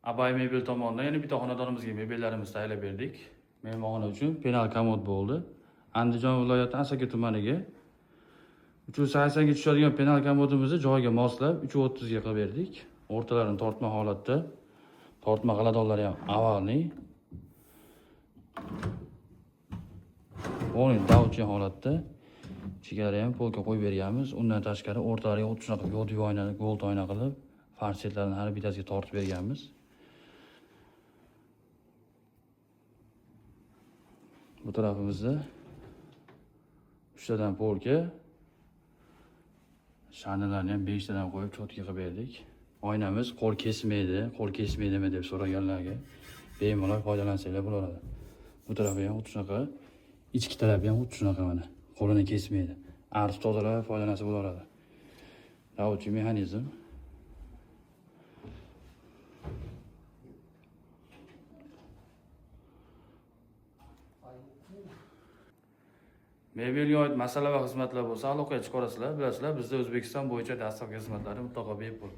Abay mebel tomonidan yana bitta xonadonimizga mebellarimizni tayyorlab berdik. Mehmonxona uchun penal komod bo'ldi. Andijon viloyati Asaka tumaniga 380 ga tushadigan penal komodimizni joyiga moslab 330 ga qilib berdik. O'rtalarini tortma holatda. Tortma g'aladonlari ham avvalni. O'yin davchi holatda. Ichiga ham polka qo'yib berganmiz. Undan tashqari o'rtalariga 30 shunaqa yod oyna, gold oyna qilib, farsetlarni har bittasiga tortib berganmiz. Bu tarafimizda 3 tadan polka, shanalarni ham 5 tadan qo'yib cho'tka qilib berdik. Oynamiz qo'l kesmaydimi deb so'raganlarga bemalol foydalansanglar bo'laveradi. Bu tarafi ham xuddi shunaqa, ichki tarafi ham xuddi shunaqa mana. Qo'lini kesmaydi. Arz tozalab foydalansa bo'laveradi. Ravochi mexanizm. Mebelga oid masala va xizmatlar bo'lsa, aloqaga chiqarasizlar, bilasizlar, bizda O'zbekiston bo'yicha dastlabki xizmatlari mutlaqo bepul.